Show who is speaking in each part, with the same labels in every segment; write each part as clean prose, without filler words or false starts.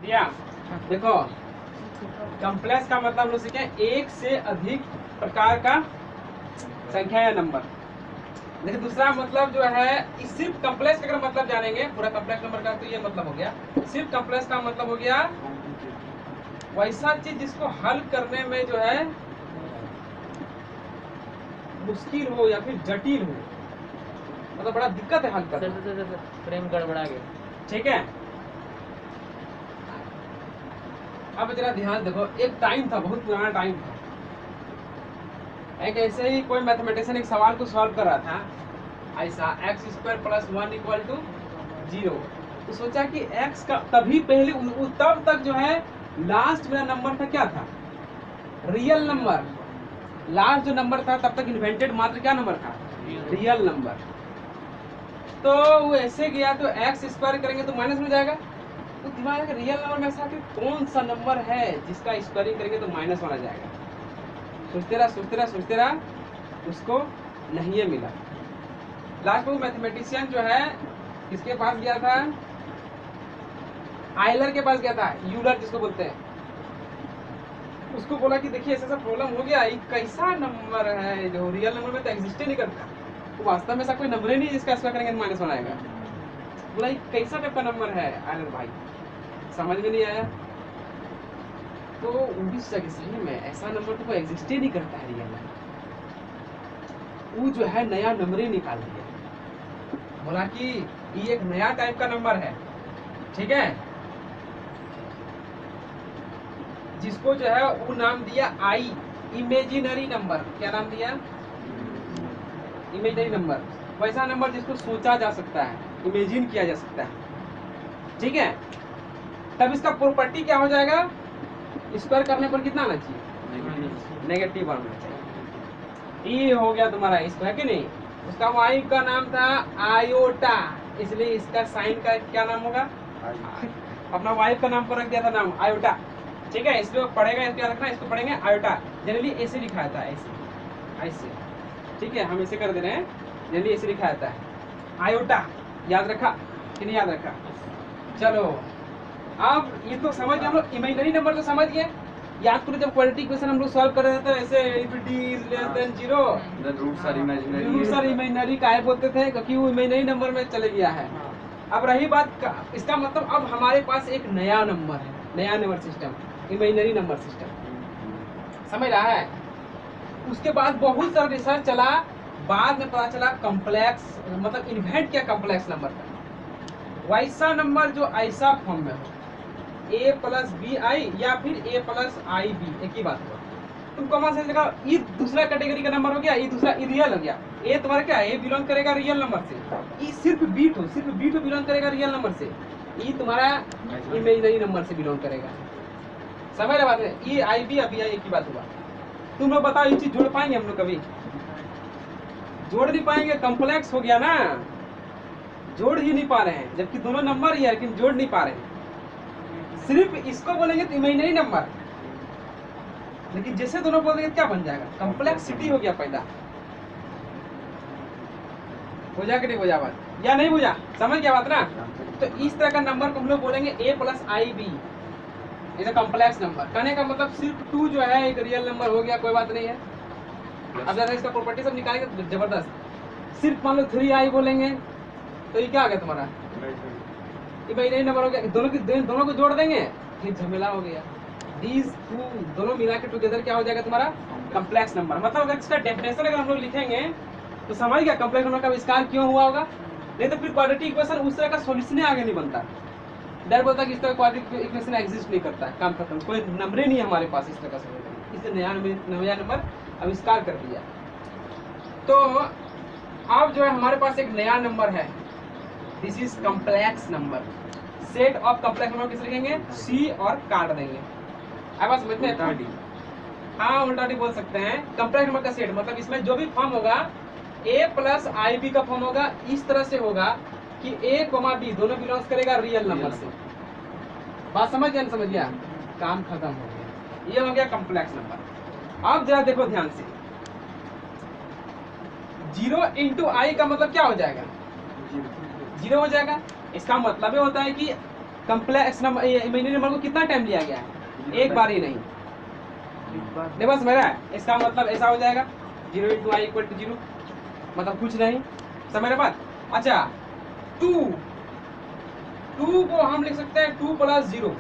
Speaker 1: क्या देखो, कॉम्प्लेक्स का मतलब हम लोग सीखे एक से अधिक प्रकार का संख्या या नंबर। देखिए दूसरा मतलब जो है, सिर्फ कॉम्प्लेक्स का अगर मतलब जानेंगे पूरा कॉम्प्लेक्स नंबर का, तो ये मतलब हो गया। सिर्फ कॉम्प्लेक्स का मतलब हो गया वैसा चीज जिसको हल करने में जो है मुश्किल हो या फिर जटिल हो, मतलब बड़ा दिक्कत है हल करना।
Speaker 2: फ्रेम गड़बड़ा गया।
Speaker 1: ठीक है, अब जरा ध्यान देखो, एक टाइम था, बहुत पुराना टाइम था, एक ऐसे ही कोई मैथमेटिशियन एक सवाल को सॉल्व कर रहा था, ऐसा x² + 1 = 0। तो सोचा कि x का तभी पहले तब तक जो है लास्ट मेरा नंबर था, क्या था, रियल नंबर। लास्ट जो नंबर था तब तक इन्वेंटेड मात्र क्या नंबर था, रियल नंबर। तो वो ऐसे गया, तो x² करेंगे तो माइनस में जाएगा। तो दिमाग में रियल नंबर में ऐसा कि कौन सा नंबर है जिसका स्क्वायरिंग करेंगे तो माइनस वाला जाएगा। सोचते रहा, उसको नहीं ये मिला। लास्ट में मैथमेटिशियन जो है किसके पास गया था, आयलर के पास गया था, यूलर जिसको बोलते हैं। उसको बोला कि देखिए ऐसा प्रॉब्लम हो गया, ये कैसा नंबर है जो रियल नंबर में तो एग्जिस्ट ही नहीं करता, तो वास्तव में ऐसा कोई नंबर ही नहीं जिसका स्क्वायर करेंगे तो माइनस वन आएगा। बोला ये कैसा टाइप का नंबर है आयलर भाई, समझ में नहीं आया। तो उस जगह सही में ऐसा नंबर तो कोई एग्जिस्ट ही नहीं करता है रियल नंबर। वो जो है नया नंबर ही निकाल दिया, बोला कि ये एक नया टाइप का नंबर है, ठीक है, जिसको जो है वो नाम दिया आई, इमेजिनरी नंबर। क्या नाम दिया, इमेजिनरी नंबर। वैसा नंबर जिसको सोचा जा सकता है, इमेजिन किया जा सकता है, ठीक है। तब इसका प्रॉपर्टी क्या हो जाएगा, स्क्वायर करने पर कितना आना चाहिए, नेगेटिव आना चाहिए। ये हो गया तुम्हारा स्क्वायर, कि नहीं। उसका वाई का नाम था आयोटा, इसलिए इसका साइन का क्या नाम होगा, अपना वाइफ का नाम पर रख दिया था नाम आयोटा, ठीक है। इसलिए पढ़ेगा, इसको याद रखना, इसको पढ़ेंगे आयोटा। जनरली ऐसे लिखा जाता है, ऐसे, ठीक है, हम ऐसे कर दे रहे हैं, जनरली ऐसे लिखा जाता है आयोटा। याद रखा कि नहीं याद रखा, चलो। अब ये तो समझ गए हम लोग, इमेजिनरी नंबर तो समझ गए। याद करो जब क्वाड्रेटिक इक्वेशन हम लोग सॉल्व कर रहे थे, तो ऐसे if d < 0
Speaker 3: roots are imaginary,
Speaker 1: roots are imaginary काहे बोलते थे, क्योंकि वो इमेजिनरी नंबर में चले गया है। अब रही बात इसका मतलब, अब हमारे पास एक नया नंबर है, नया number system, imaginary number system, समझ रहा है। उसके बाद बहुत सारा रिसर्च चला, बाद में पता चला कॉम्प्लेक्स मतलब इन्वेंट किया कॉम्प्लेक्स नंबर का, वैसा नंबर जो ऐसा फॉर्म में हो, a + bi या फिर a + ib, एक ही बात हुआ। तुम कॉमन सेंस लगा, ये दूसरा कैटेगरी का नंबर हो गया, ये दूसरा रियल हो गया। a तुम्हारा क्या है, a बिलोंग करेगा रियल नंबर से, ये सिर्फ b2 बिलोंग करेगा रियल नंबर से, ये तुम्हारा इमेजिनरी नंबर से बिलोंग करेगा। समझ रहे बात है, ये ib अब एक ही बात हुआ। तुम लोग बताओ, ये चीज जोड़ पाएंगे हम लोग, कभी जोड़ नहीं पाएंगे, कॉम्प्लेक्स हो गया ना, जोड़ ही नहीं पा रहे हैं, जबकि दोनों नंबर ही है लेकिन जोड़ नहीं पा रहे हैं। सिर्फ इसको बोलेंगे तो इमेजिनरी नंबर, लेकिन जैसे दोनों बोल देंगे क्या बन जाएगा, कॉम्प्लेक्सिटी हो गया पैदा। हो जा कि नहीं हो जा बात, या नहीं हो जा, समझ गया बात ना। तो इस तरह का नंबर को हम लोग बोलेंगे a + ib, इसे कॉम्प्लेक्स नंबर। कहने का मतलब सिर्फ 2 जो है एक रियल नंबर हो गया, कोई बात नहीं है। अब जैसे इसका प्रॉपर्टी सब निकालेंगे तो जबरदस्त। सिर्फ मान लो 3i बोलेंगे तो ये क्या आ गया तुम्हारा, इमेजिनरी नंबर हो गया। दोनों को जोड़ देंगे, फिर झमेला हो गया। these 2 दोनों मिला के टुगेदर क्या हो जाएगा तुम्हारा, कॉम्प्लेक्स नंबर। मतलब अगर इसका डेफिनेशन अगर हम लोग लिखेंगे तो समझ गया कॉम्प्लेक्स नंबर का आविष्कार क्यों हुआ होगा। नहीं तो फिर क्वाड्रेटिक इक्वेशन उस तरह का सॉल्यूशन आगे नहीं बनता, डर बोलता कि इस तरह क्वाड्रेटिक इक्वेशन एग्जिस्ट नहीं करता, काम खत्म, कोई नंबर ही नहीं है हमारे पास इस तरह का सॉल्यूशन। इससे नया नंबर आविष्कार कर दिया। तो अब जो है हमारे पास एक नया नंबर है, this is complex number. Set of complex number किस लिखेंगे, सी और काट देंगे। अब बात समझते हैं, हाँ उल्टा डी बोल सकते हैं। कॉम्प्लेक्स नंबर का सेट मतलब इसमें जो भी फॉर्म होगा, a + ib का फॉर्म होगा, इस तरह से होगा कि a, b दोनों बिलोंग्स करेगा रियल नंबर से। बात समझ गया, समझ गया, काम खत्म हो गया। ये हो गया कॉम्प्लेक्स नंबर। अब जरा देखो ध्यान से, 0 × i का मतलब क्या हो जाएगा, 0 हो जाएगा। इसका मतलब ये होता है कि कम्प्लेक्स नंबर इमेजिनरी नंबर को कितना टाइम लिया गया है? एक बार ही नहीं। देखो समझ रहा है? इसका मतलब ऐसा हो जाएगा 0 × i = 0, मतलब कुछ नहीं। समझ रहे बात? अच्छा 2 को हम लिख सकते हैं 2 + 0,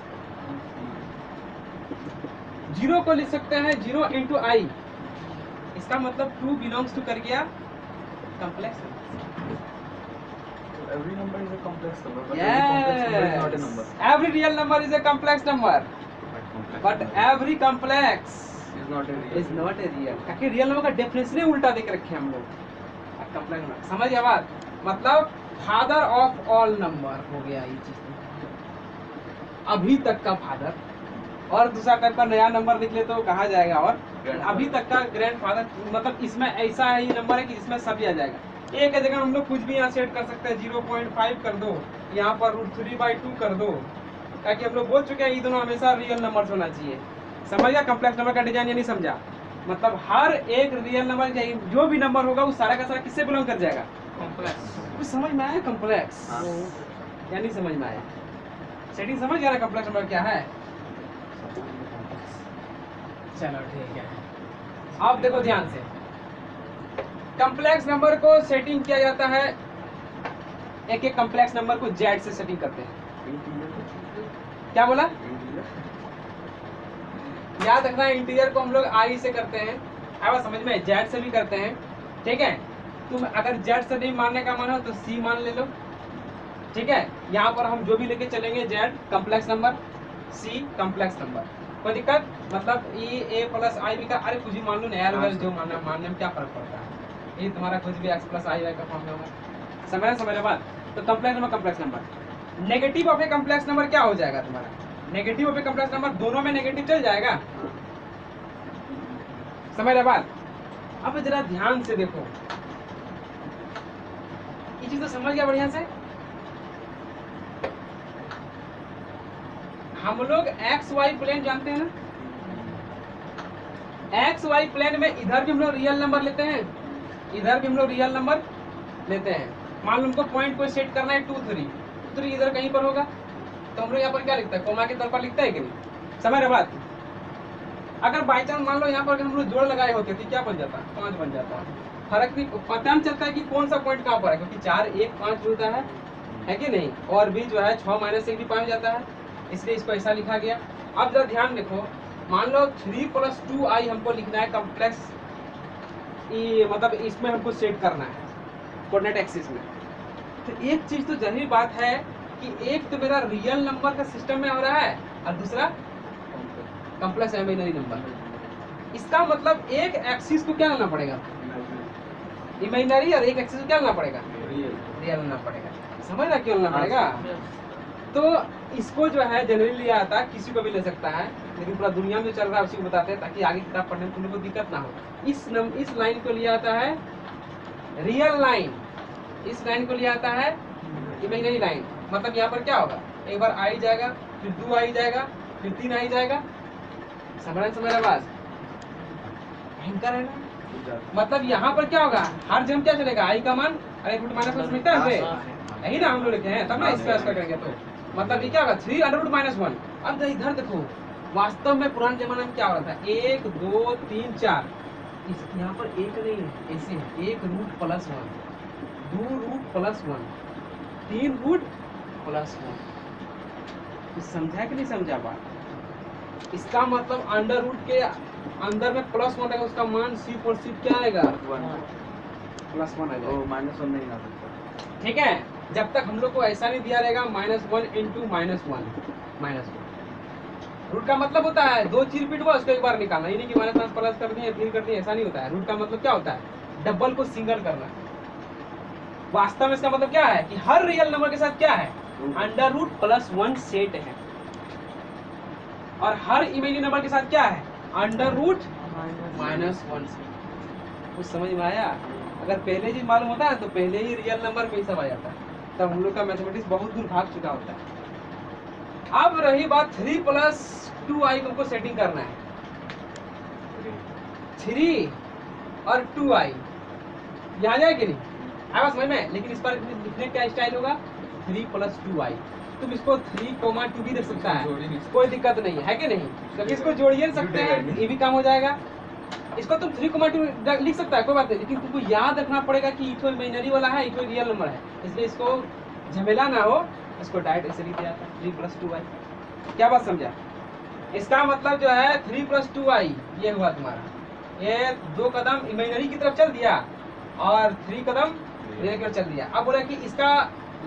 Speaker 1: 0 को लिख सकते हैं 0 × i। इसका मतलब 2 बिलोंग्स टू कर गया complex number.
Speaker 3: Every number is a complex number, but
Speaker 1: Yes.
Speaker 3: every complex number is not a number.
Speaker 1: Every real number is a complex number, but every complex
Speaker 3: is not a real.
Speaker 1: is not a real। क्योंकि real number का definition ही उल्टा देके रखे हम लोग। Complex number समझ गया बात? मतलब फादर ऑफ ऑल नंबर हो गया ये चीज, अभी तक का फादर। और दूसरा टाइप का नया नंबर लिख ले तो कहा जाएगा और अभी तक का ग्रैंडफादर। मतलब इसमें ऐसा ही नंबर है कि इसमें सभी आ जाएगा। एक जगह हम लोग कुछ भी यहाँ सेट कर सकते हैं, 0.5 कर दो, यहाँ पर √3/2 कर दो, ताकि हम लोग बोल चुके हैं ये दोनों हमेशा रियल नंबर होना चाहिए। समझ गया कम्प्लेक्स नंबर का डिजाइन? या नहीं समझा? मतलब हर एक रियल नंबर जो भी नंबर होगा वो सारा का सारा किससे बिलोंग कर जाएगा? कम्प्लेक्स। कुछ समझ में आया कम्प्लेक्स? या नहीं समझ में आया? सेटिंग समझ गया ना कम्प्लेक्स नंबर क्या है? चलो ठीक है। अब देखो ध्यान से, कम्प्लेक्स नंबर को सेटिंग किया जाता है, एक एक कम्प्लेक्स नंबर को जेड से सेटिंग करते हैं। क्या बोला? याद रखना इंटीजर को हम लोग आई से करते हैं, आया समझ में? जेड से भी करते हैं, ठीक है? तुम अगर जेड से नहीं मानने का मन हो तो सी मान ले लो, ठीक है? यहाँ पर हम जो भी लेके चलेंगे Z complex number, C complex number, कोई दिक्कत? मतलब ए + i का अरे कुछ भी मान लो ना यार, जो मानने में क्या फर्क पड़ता है? ये तुम्हारा कुछ भी x + i का फॉर्म में होगा। समझ रहे बात? तो complex number negative of A complex number क्या हो जाएगा तुम्हारा? Negative of A complex number, दोनों में नेगेटिव चल जाएगा। समझ रहे बात? अब जरा ध्यान से देखो, ये चीज तो समझ गया बढ़िया से? हम लोग XY प्लेन जानते हैं ना? XY प्लेन में इधर भी हम लोग रियल नंबर लेते हैं, इधर भी हम लोग रियल नंबर लेते हैं। मान लो हमको पॉइंट को सेट करना है 2, 3 इधर कहीं पर होगा, तो हम लोग यहाँ पर क्या लिखता है? कोमा के तौर पर लिखता है कि नहीं? समझ रहे बात? अगर बाई चांस मान लो यहाँ पर हम लोग जोड़ लगाए होते तो क्या बन जाता? 5 बन जाता। फर्क नहीं पता नहीं चलता है कि कौन सा पॉइंट कहाँ पर है, क्योंकि 4, 1, 5 जुड़ता है कि नहीं? और भी जो है 6 - 1 भी 5 जाता है, इसलिए इसको ऐसा लिखा गया। अब जरा ध्यान देखो, मान लो 3 + 2i हमको लिखना है कम्प्लेक्स, मतलब इसमें हमको सेट करना है कोऑर्डिनेट एक्सिस में। तो एक चीज तो जाहिर बात है कि एक तो मेरा रियल नंबर का सिस्टम में हो रहा है और दूसरा कम्प्लेक्स इमेजिनरी नंबर। इसका मतलब एक एक्सिस को क्या लाना पड़ेगा? इमेजिनरी, और एक एक्सिस को क्या लाना पड़ेगा? रियल लाना पड़ेगा। समझ रहा क्यों लाना पड़ेगा? तो इसको जो है जनरली लिया जाता है, किसी को भी ले सकता है, लेकिन पूरा दुनिया में जो चल रहा है उसी को बताते हैं ताकि आगे किताब पढ़ने में तुम लोग को दिक्कत ना हो। इस लाइन को लिया जाता है रियल लाइन, इस लाइन को लिया जाता है इमेजिनरी लाइन। मतलब यहाँ पर क्या होगा? एक बार आई जाएगा, फिर 2 आई जाएगा, फिर 3 आई जाएगा। समझ रहा बात? भयंकर है ना? मतलब यहाँ पर क्या होगा? हर जन्म क्या चलेगा? आई का मान, अरे √-1 मिलता है यही ना हम लोग लिखे हैं, तब ना इसका करेंगे। तो मतलब ये क्या होगा? 3√-1। अब इधर देखो, वास्तव में पुराने जमाने में क्या हो रहा था? 1, 2, 3, 4, यहाँ पर 1 नहीं है, ऐसे 1 रूट +1, 2 रूट +1, 3 रूट +1। समझा कि नहीं समझा बात? इसका मतलब अंडर रूट के अंदर में +1 रहेगा, उसका मान C और C क्या आएगा? +1 आएगा।
Speaker 3: -1 नहीं आ सकता।
Speaker 1: ठीक है, जब तक हम लोग को ऐसा नहीं दिया रहेगा -1 × -1 रूट का मतलब होता है 2 चीज रिपीट हुआ उसको एक बार निकालना, ये नहीं कि -1 प्लस कर दिए फिर कर दिए, ऐसा नहीं होता है। रूट का मतलब क्या होता है? डबल को सिंगल करना। वास्तव में इसका मतलब क्या है कि हर रियल नंबर के साथ क्या है? √+1 सेट है, और हर इमेजिनरी नंबर के साथ क्या है? √-1 सेट। कुछ समझ में आया? अगर पहले चीज मालूम होता है तो पहले ही रियल नंबर में ही सब आ जाता है, तब हम लोग का मैथमेटिक्स बहुत दूर भाग चुका होता है। अब रही बात 3 + 2i को सेटिंग करना है। 3 और 2i यहाँ जाए कि नहीं? आया समझ में? लेकिन इस पर लिखने का स्टाइल होगा 3 + 2i। तुम इसको 3,2 भी देख सकता
Speaker 3: जोड़ ही नहीं
Speaker 1: है,
Speaker 3: सकते।
Speaker 1: कोई दिक्कत नहीं है कि नहीं? क्योंकि इसको जोड़िए नहीं सकते हैं, ये भी काम हो जाएगा। इसको तुम 3,2 लिख सकता है, कोई बात नहीं, लेकिन तुमको याद रखना पड़ेगा कि इको इमेजिनरी वाला है, इको रियल नंबर है, इसलिए इसको झमेला ना हो, इसको डायरेक्ट ऐसे लिख दिया था 3 + 2i। क्या बात समझा? इसका मतलब जो है 3 + 2i ये हुआ तुम्हारा, ये 2 कदम इमेजिनरी की तरफ चल दिया और 3 कदम रियल की तरफ चल दिया। अब बोला कि इसका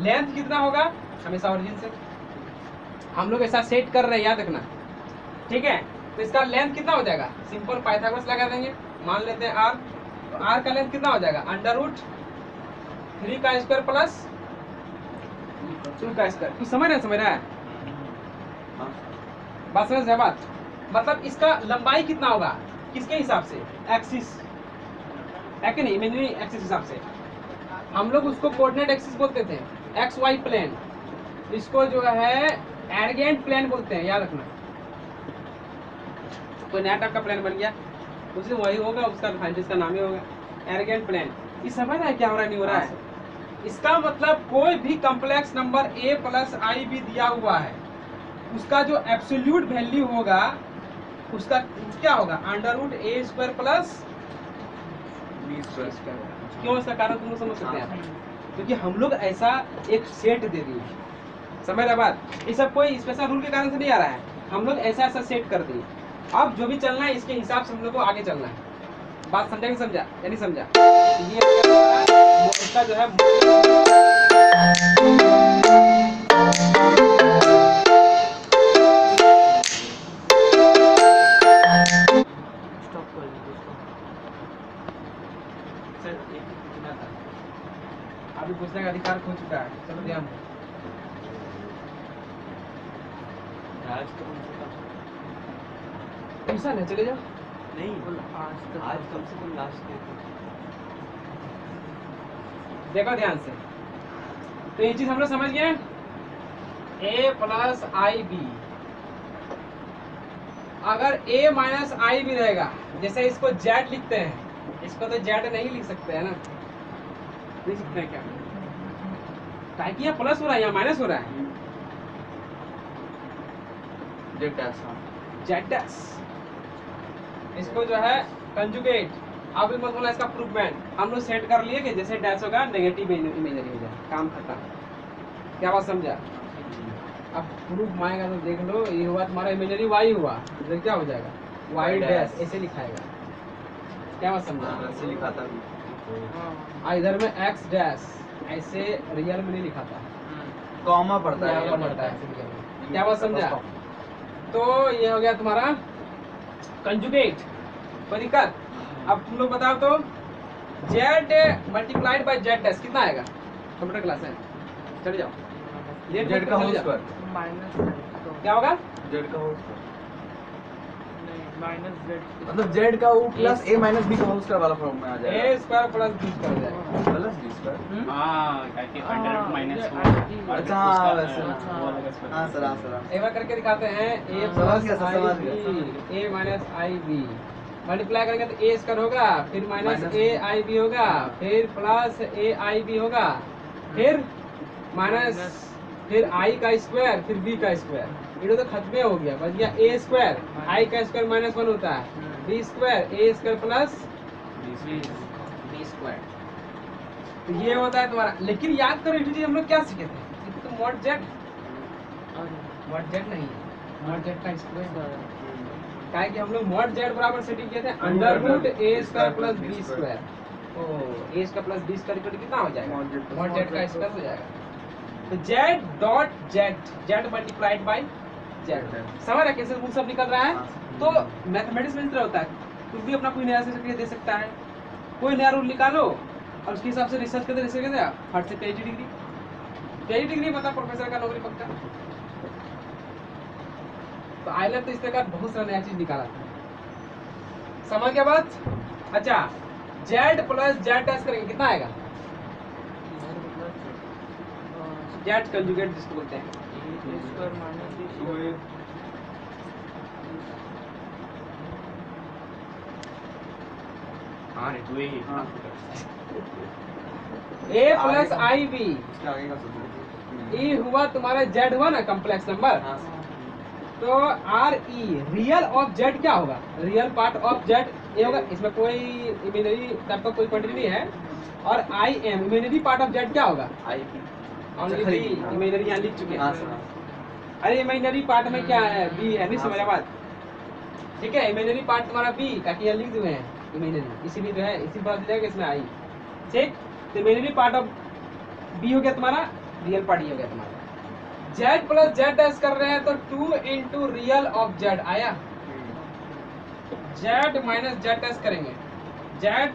Speaker 1: लेंथ कितना होगा, हमेशा ओरिजिन से हम लोग ऐसा सेट कर रहे हैं, याद रखना, ठीक है? तो इसका लेंथ कितना हो जाएगा, सिंपल पाइथागोरस लगा देंगे, मान लेते हैं r, तो r का लेंथ कितना हो जाएगा, √3 का स्क्वायर प्लस 2 का स्क्वायर। कुछ समझ रहा है?
Speaker 3: हाँ।
Speaker 1: बात समझ रहे बात? मतलब इसका लंबाई कितना होगा, किसके हिसाब से, एक्सिस है कि नहीं, इमेजिनरी एक्सिस हिसाब से। हम लोग उसको कोऑर्डिनेट एक्सिस बोलते थे, एक्स वाई प्लेन, इसको जो है एर्गेंट प्लेन बोलते हैं, याद रखना। कोई नया टाइप का प्लेन बन गया, उससे वही होगा, उसका साइंटिस्ट का नाम ही होगा एर्गेंट प्लेन। ये समझ रहा है क्या हो रहा है, नहीं हो रहा है? इसका मतलब कोई भी कॉम्प्लेक्स नंबर a + ib दिया हुआ है, उसका जो एब्सोल्यूट वैल्यू होगा उसका क्या होगा, √a² प्लस
Speaker 3: 20
Speaker 1: क्यों, इसका कारण तुम लोग समझ सकते हैं, क्योंकि हम लोग ऐसा एक सेट दे दिए, समझ रहे बात? ये सब कोई स्पेशल रूल के कारण से नहीं आ रहा है, हम लोग ऐसा ऐसा सेट कर दिए, अब जो भी चलना है इसके हिसाब से हम लोग को आगे चलना है। बात समझा कि समझा या नहीं समझा? ये इसका जो है
Speaker 3: स्टॉप कर दीजिए,
Speaker 1: सर एक ही पूछना था, अभी पूछने का अधिकार खो चुका है, चलो ध्यान दो।
Speaker 3: आज तो कम से कम
Speaker 1: ट्यूशन है, चले जाओ।
Speaker 3: नहीं, आज कम से कम लास्ट डे था।
Speaker 1: देखो ध्यान से, तो ये चीज हम लोग समझ गए, a + ib, अगर a - ib रहेगा, जैसे इसको z लिखते हैं, इसको तो z नहीं लिख सकते है ना, नहीं सकते हैं क्या, काहे कि यहाँ प्लस हो रहा है, यहाँ माइनस हो रहा है,
Speaker 3: जेड डैश, हाँ।
Speaker 1: z', इसको जो है कंजुगेट, अब मत बोला इसका प्रूफमेंट, हम लोग सेट कर लिए कि जैसे डैश होगा नेगेटिव इमेजरी हो जाए, काम खत्म। क्या बात समझा? अब प्रूफ मांगेगा तो देख लो, ये हुआ तुम्हारा इमेजरी y हुआ, इधर क्या हो जाएगा, y' ऐसे लिखाएगा। क्या बात समझा?
Speaker 3: हाँ, ऐसे लिखा था भी।
Speaker 1: इधर में x' ऐसे रियल में नहीं लिखा था,
Speaker 3: कॉमा पड़ता है,
Speaker 1: यहाँ पर पड़ता है ऐसे रियल में। क्या बात समझा? तो ये हो गया तुम्हारा कंजुगेट, कोई दिक्कत? अब तुम लोग बताओ तो z × z' कितना आएगा, कंप्यूटर क्लास है, चले जाओ,
Speaker 3: जेड का होल स्क्वायर,
Speaker 1: क्या होगा,
Speaker 3: जेड का होल स्क्वायर, मतलब जेड का वो प्लस a - b का होल स्क्वायर वाला फॉर्म में आ जाएगा,
Speaker 1: a² + b² हो जाएगा।
Speaker 3: Plus b square.
Speaker 2: हाँ, ताकि अंडर माइनस
Speaker 3: अच्छा, हाँ, वैसे, हाँ सर, हाँ सर, हाँ।
Speaker 1: एक बार करके दिखाते हैं, a
Speaker 3: समझ गया,
Speaker 1: +
Speaker 3: समझ गया।
Speaker 1: a - ib मल्टीप्लाई करेंगे तो a² होगा, फिर
Speaker 3: माइनस
Speaker 1: -aib होगा, फिर +aib होगा, फिर माइनस, फिर i का स्क्वायर, फिर b का स्क्वायर, ये तो खत्म हो गया, बच गया a², i का स्क्वायर -1 होता है, b² a² प्लस b², तो ये होता है तुम्हारा। लेकिन याद करो ये चीज हम लोग क्या सीखे थे, ये तो mod z नहीं है, mod z का स्क्वायर, क्या है कि हम लोग mod z बराबर सेटिंग किए थे √a² प्लस b², तो a² प्लस b² कितना हो जाएगा, mod z का स्क्वायर हो जाएगा, तो z मल्टीप्लाइड बाय z। समझ रहा कैसे रूल सब निकल रहा है? तो मैथमेटिक्स में इस तरह होता है, तुम भी अपना कोई नया से दे सकता है, कोई नया रूल निकालो और उसके हिसाब से रिसर्च करते फट से PhD डिग्री मतलब प्रोफेसर का नौकरी पक्का। तो आइलर तो इस तरह का बहुत सारा नया चीज निकाला था, समझ गया बात? अच्छा, z + z' करेंगे कितना आएगा, z कंजुगेट जिसको बोलते हैं,
Speaker 2: हाँ रे तू ही
Speaker 3: हाँ।
Speaker 1: a + ib,
Speaker 3: इसके आगे का सोचो।
Speaker 1: ए हुआ तुम्हारा जेड हुआ ना कम्प्लेक्स नंबर,
Speaker 3: हाँ सर।
Speaker 1: तो R E real of Z क्या होगा? रियल पार्ट ऑफ जेड ये होगा, इसमें कोई इमेजिनरी टाइप का कोई क्वांटिटी नहीं है। और I am imaginary part of Z क्या होगा?
Speaker 3: IP
Speaker 1: ओनली बी, इमेजिनरी यहाँ लिख चुके
Speaker 3: हाँ
Speaker 1: हैं।
Speaker 3: सर।
Speaker 1: अरे इमेजिनरी पार्ट में क्या है? बी है, नहीं
Speaker 3: हाँ,
Speaker 1: समझा बात? ठीक है, इमेजिनरी पार्ट तुम्हारा बी, ताकि यहाँ लिख दिए हैं इमेजिनरी, इसीलिए जो है इसी बात जाएगा इसमें आई। ठीक, तो इमेजिनरी पार्ट ऑफ बी हो गया तुम्हारा, रियल पार्ट ये हो गया तुम्हारा। जेड प्लस जेड डैश कर रहे हैं तो 2 इंटू रियल ऑफ जेड आया। जेड माइनस जेड डैश करेंगे, जेड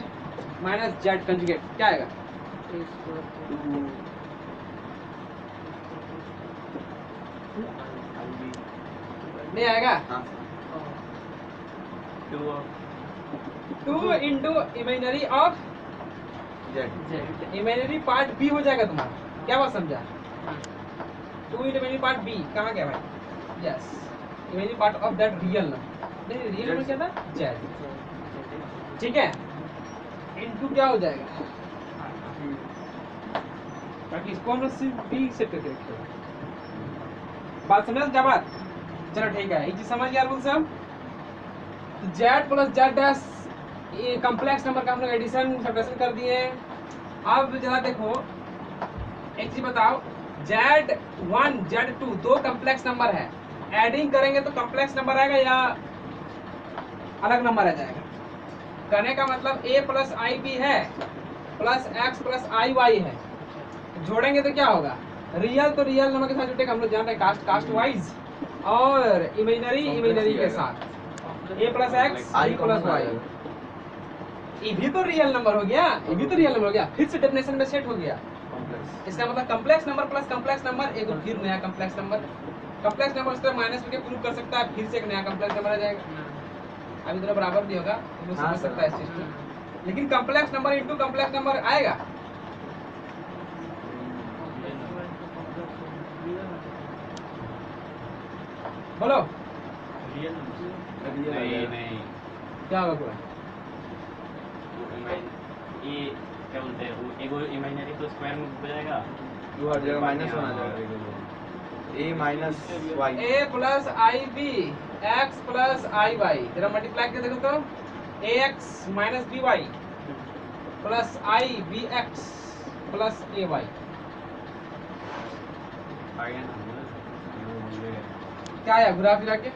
Speaker 1: माइनस जेड कंजुगेट क्या आएगा? नहीं आएगा।
Speaker 3: हाँ sir.
Speaker 1: 2 into imaginary of
Speaker 3: z.
Speaker 1: Imaginary part b हो जाएगा तुम्हारा। क्या बात समझा? 2 इंटू इमेजिनरी पार्ट बी कहाँ गया भाई? Yes, imaginary part of that real number. नहीं, रियल नंबर क्या था? जेड। ठीक है, इंटू क्या हो जाएगा? ताकि इसको हम लोग सिर्फ बी सेट करके रखें। बात समझा क्या बात? चलो ठीक है, ये चीज समझ गया रूल सब। तो जेड प्लस जेड डैश ये कॉम्प्लेक्स नंबर का हम लोग एडिशन सब्ट्रैक्शन कर दिए। अब जरा देखो एक चीज बताओ, Z1 Z2 दो कॉम्प्लेक्स नंबर है, एडिंग करेंगे तो कॉम्प्लेक्स नंबर आएगा या अलग नंबर आ जाएगा? कहने का मतलब a प्लस आई बी है plus x plus i Y है, जोड़ेंगे तो क्या होगा? रियल तो रियल नंबर के साथ जुटेगा, हम लोग जान रहे हैं कास्ट वाइज, और इमेजिनरी के साथ a plus x i plus y. ये भी तो रियल नंबर हो गया, ये भी तो रियल नंबर हो गया, फिर से डेफिनेशन में सेट हो गया।
Speaker 3: कॉम्प्लेक्स।
Speaker 1: इसका मतलब complex number plus complex number एक फिर नया कॉम्प्लेक्स नंबर। कॉम्प्लेक्स नंबर इस तरह माइनस करके प्रूव कर सकता है, फिर से एक नया कॉम्प्लेक्स नंबर आ जाएगा। अभी दोनों बराबर नहीं होगा, वो
Speaker 3: हाँ,
Speaker 1: समझ सकता है इस चीज को, लेकिन complex number into complex number आएगा। बोलो
Speaker 2: नहीं
Speaker 1: क्या होगा पूरा?
Speaker 2: ये क्या बोलते हैं वो एगो इमेजिनरी तो स्क्वायर में हो जाएगा,
Speaker 3: वो हर जगह माइनस होना जाएगा। A minus Y।
Speaker 1: a plus I B x plus i y, जरा मल्टीप्लाई करके देखो तो ax minus b y plus I B x plus a y.
Speaker 2: आ गया ना?
Speaker 1: क्या आया घुरा फिरा के?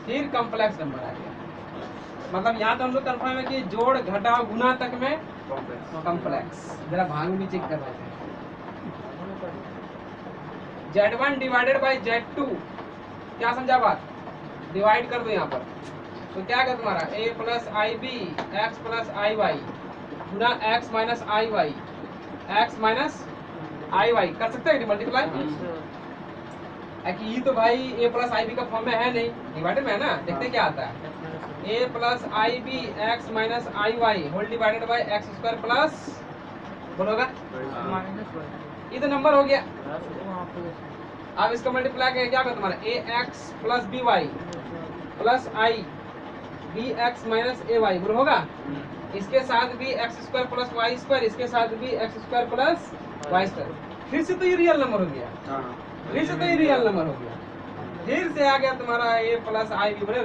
Speaker 1: फिर कॉम्प्लेक्स नंबर आ गया। मतलब यहाँ तो हम लोग कंफर्म है कि जोड़ घटाव गुना तक में
Speaker 3: कॉम्प्लेक्स।
Speaker 1: कॉम्प्लेक्स। जरा भाग भी चेक कर रहे थे। Z1 डिवाइडेड बाई Z2 क्या समझा बात? डिवाइड कर दो यहाँ पर, तो क्या आएगा तुम्हारा? a plus I B x plus i y गुना एक्स माइनस आई वाई एक्स माइनस आई वाई। कर सकते हैं मल्टीप्लाई? ये तो भाई a प्लस आई बी का फॉर्म में है नहीं, डिवाइडेड में है ना, देखते क्या आता है। a plus I B x minus I Y whole divided by X square plus, बोलोगा ये तो नंबर हो गया। अब इसका मल्टीप्लाई करके क्या होगा तुम्हारा? a x plus b y plus I B x minus a y, बोलो होगा। इसके साथ भी x square plus y square, इसके साथ भी x square plus y square. फिर से तो ये रियल नंबर हो गया,
Speaker 3: हाँ।
Speaker 1: फिर से तो ये रियल नंबर हो गया। फिर से आ गया तुम्हारा a प्लस आई बी, बोले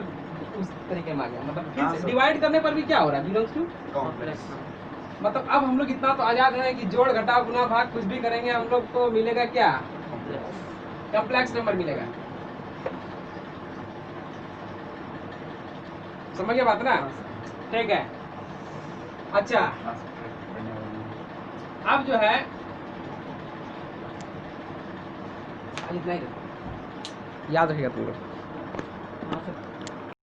Speaker 1: उस तरीके में आ गया। मतलब फिर से डिवाइड करने पर भी क्या हो रहा है? Belongs to
Speaker 3: complex.
Speaker 1: मतलब अब हम लोग इतना तो आजाद है कि जोड़ घटाव गुना भाग कुछ भी करेंगे हम लोग को मिलेगा क्या? कॉम्प्लेक्स नंबर मिलेगा। समझ गया बात ना? ठीक है। अच्छा अब जो है इतना ही याद रखेगा तुम लोग।